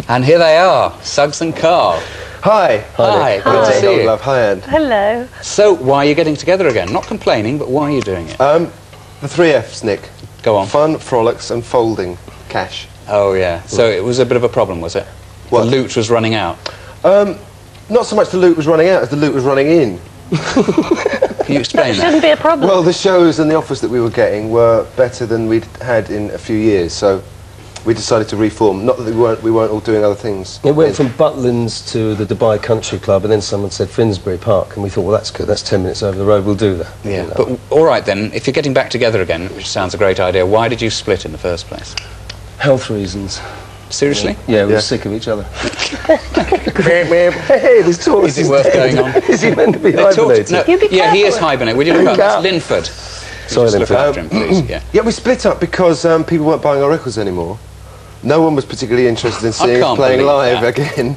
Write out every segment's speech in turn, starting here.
And here they are, Suggs and Carl. Hi. Hi. Good to see you. Love. Hi, Anne. Hello. So, why are you getting together again? Not complaining, but why are you doing it? The 3 F's, Nick. Go on. Fun, frolics and folding. Cash. Oh, yeah. So it was a bit of a problem, was it? What? The loot was running out. Not so much the loot was running out as the loot was running in. Can you explain that? Shouldn't be a problem. Well, the shows and the offers that we were getting were better than we'd had in a few years, so we decided to reform. Not that we weren't all doing other things. It went from Butlins to the Dubai Country Club, and then someone said Finsbury Park, and we thought, well, that's good, that's 10 minutes over the road, we'll do that. Yeah, You know. but all right then, if you're getting back together again, which sounds a great idea, why did you split in the first place? Health reasons. Seriously? Yeah, we Yeah. were sick of each other. Hey, this talk Is it worth going on? Is he meant to be They talked- hibernating? no, You be yeah, he is careful. hibernating. Would you look up? That's Linford. Sorry, Just look Linford. after him, please. Yeah. Yeah, we split up because people weren't buying our records anymore. No one was particularly interested in seeing us can't playing believe live that. again.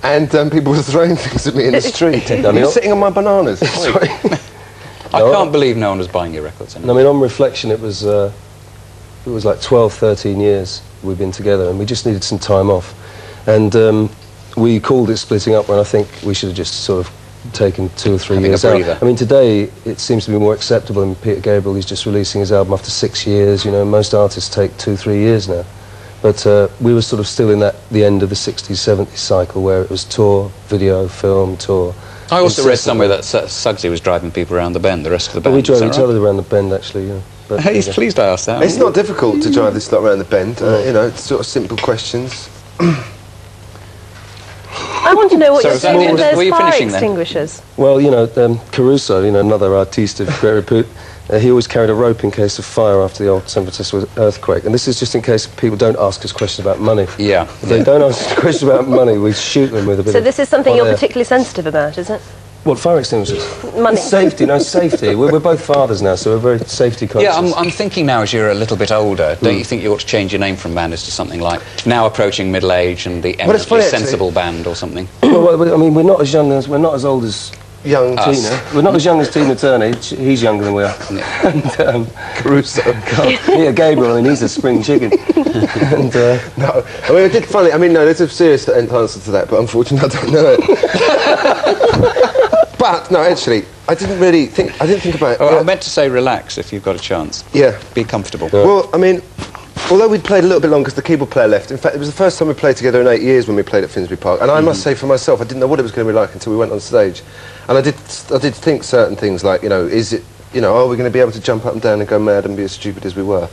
And people were throwing things at me in the street. You're sitting on my bananas. Sorry. I can't believe no one was buying your records And I anymore. mean, on reflection, it was like 12, 13 years we've been together, and we just needed some time off. And we called it splitting up when I think we should have just sort of taken 2 or 3 Having a years out. breather. I mean, today it seems to be more acceptable. And Peter Gabriel, he's just releasing his album after 6 years. You know, most artists take 2, 3 years now. But we were sort of still in the end of the 60s, 70s cycle where it was tour, video, film, tour. I also read incessantly. somewhere that Suggsy was driving people around the bend, the rest of the But band. we drove Is that each right? other around the bend, actually, yeah. But, Hey, he's pleased I asked that. It's not difficult to drive this lot around the bend. You know, it's sort of simple questions. I want to know what So you're is that doing the with end? Were those you fire finishing then? extinguishers. Well, you know, Caruso, you know, another artiste of great repute, he always carried a rope in case of fire after the old San Francisco earthquake. And this is just in case people don't ask us questions about money. Yeah. If they don't ask us a question about money, we shoot them with a bit So of this is something hot you're air. particularly sensitive about, is it? What, fire extinguishers? Money. Safety, no, safety. We're both fathers now, so we're very safety conscious. Yeah, I'm thinking now as you're a little bit older, don't you think you ought to change your name from Bandits to something like now approaching middle age and the it's eminently funny, actually. sensible band or something? Well, I mean, we're not as old as Young Us. Tina. We're not as young as Tina Turner. He's younger than we are. And, Caruso. yeah, Gabriel, I mean, he's a spring chicken. And, No, I mean, I did funny. I mean, no, there's a serious answer to that, but unfortunately, I don't know it. But no, actually, I didn't think about it. Oh, I meant to say relax if you've got a chance. Yeah. Be comfortable. Well, I mean, although we'd played a little bit long because the keyboard player left. In fact, it was the first time we played together in 8 years when we played at Finsbury Park. And I must say for myself, I didn't know what it was going to be like until we went on stage. And I did think certain things like, you know, are we going to be able to jump up and down and go mad and be as stupid as we were?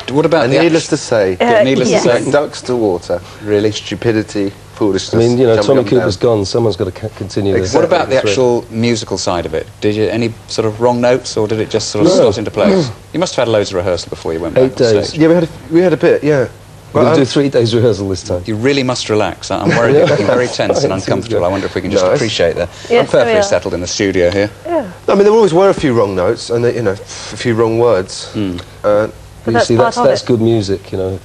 What about And the needless to say, needless yes. to say, like ducks to water, really, stupidity, foolishness. I mean, you know, jumping Tommy up and down. Cooper's gone. Someone's got to continue this. what about the thread. actual musical side of it? Did you any sort of wrong notes, or did it just sort of slot into place? You must have had loads of rehearsal before you went back 8 on days. stage. Yeah, we had a bit, yeah. We're going Well, to do 3 days rehearsal this time. You really must relax. I'm worried you're looking very tense and uncomfortable. I wonder if we can just Nice. appreciate that. Yes, I'm there we perfectly are. settled in the studio here. Yeah. I mean, there always were a few wrong notes and, you know, a few wrong words. But you that's see, part of that's it. good music, you know.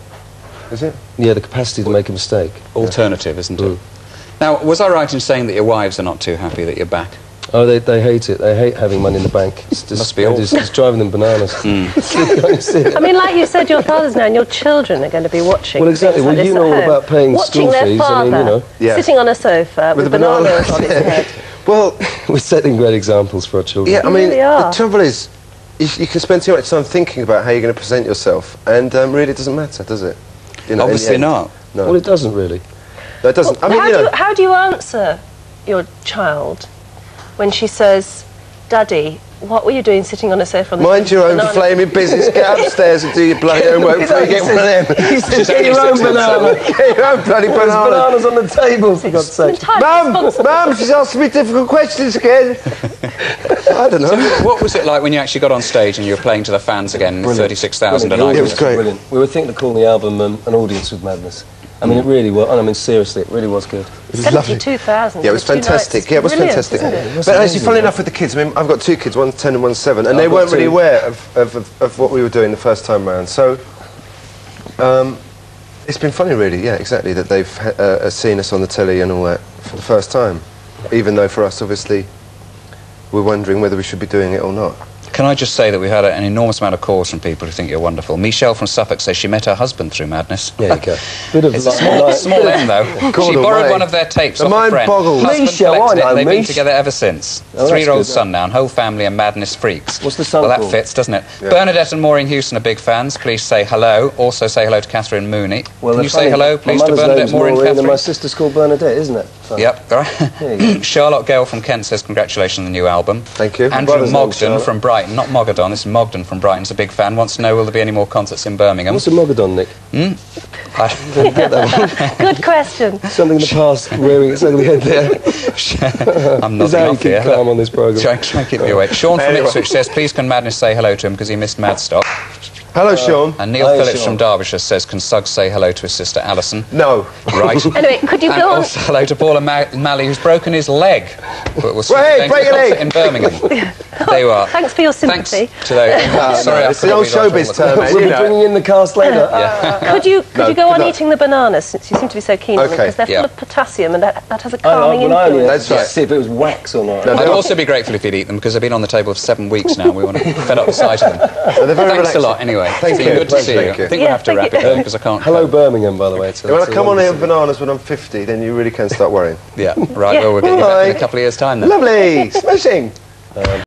Is it? Yeah, the capacity to make a mistake. Alternative, isn't it? Now, was I right in saying that your wives are not too happy that you're back? Oh, they hate it. They hate having money in the bank. It's just, Must be awful. it's driving them bananas. Can't you see it? I mean, like you said, your father's now, and your children are going to be watching. Well, exactly. things like Well, this you at know all home. about paying watching school their fees. I father mean, you know. Yeah. sitting on a sofa with a bananas banana. on his head. Well, We're setting great examples for our children. yeah, I You mean, really are. the trouble is, you can spend too much time thinking about how you're going to present yourself, and really it doesn't matter, does it? You know, in the Obviously end. not. No, Well, it doesn't really. no, it doesn't. I mean, How do you answer your child when she says, "Daddy, what were you doing sitting on a sofa on the mind street your with own bananas?" flaming business. Get upstairs and do your bloody homework before you get one of them. He said, She's get only your own 6 or banana. Get your own bloody There's banana. bananas on the table, for God's sake. Mum, she's asking me difficult questions again. I don't know. What was it like when you actually got on stage and you were playing to the fans again, 36,000 a Brilliant. night? It was great. Brilliant. We were thinking of calling the album An Audience with Madness. I mean, it really was. I mean, seriously, it really was good. It was lovely. 72,000. Yeah, it was for 2 nights. fantastic. Yeah, it was Brilliant, fantastic. isn't it? was But actually, amazing, funnily yeah. enough, with the kids, I mean, I've got 2 kids, one's 10 and one's 7, and I've they got weren't really 2. aware of what we were doing the first time round. So, it's been funny, really. Yeah, exactly. That they've seen us on the telly and all that for the first time, even though for us, obviously, we're wondering whether we should be doing it or not. Can I just say that we've had an enormous amount of calls from people who think you're wonderful. Michelle from Suffolk says she met her husband through Madness. There you go. Bit of It's a small end, though. She borrowed one of their tapes off a friend. Husband Michelle, collected it, I know, and they've been Mish. together ever since. Oh, 3-year-old that's good, son now, and whole family are Madness freaks. What's the son Well, that called? fits, doesn't it? Yeah. Bernadette and Maureen Houston are big fans. Please say hello. Also say hello to Catherine Mooney. Can you say hello, please, to Bernadette, Maureen, Catherine? And my sister's called Bernadette, isn't it? Fun. Yep, all right. Charlotte Gale from Kent says congratulations on the new album. Thank you. Andrew Mogden from Brighton, not Mogadon, this is Mogden from Brighton's a big fan, wants to know will there be any more concerts in Birmingham? What's a Mogadon, Nick? Good question. Something in the past rearing its ugly head there. I'm Is nodding how you off here. keep calm on this programme. Try and keep me awake. Sean from Ipswich says, please can Madness say hello to him because he missed Madstock. Hello, Sean. And Neil Hi, Phillips Sean. from Derbyshire says, can Suggs say hello to his sister Alison? No. Right. Anyway, could you And go on? also hello to Paula Malley, who's broken his leg. But was Hey, going to break the your leg. concert in Birmingham. There you are. Thanks for your sympathy. Thanks to those. Sorry, I it's the forgot old we got all showbiz the- term, man. We'll You be know. bringing in the cast later. Could you No, go on good luck. eating the bananas since you seem to be so keen on them Okay. because they're Yeah. full of potassium and that has a I calming when I only influence. That's right. see if it was wax or not. No, I'd also be grateful if you'd eat them because they've been on the table for 7 weeks now and we want to fed up the sight of them. They're very Thanks relaxing. a lot anyway. Thank It's been you. good to see you. Thank you. I think Yeah, we'll have to thank wrap you. it up because I can't. Hello, Birmingham, by the way. When I come on here with bananas when I'm 50, then you really can start worrying. Yeah, right. Yeah. Well, we'll get you back in Bye. a couple of years' time then. Lovely! Smashing!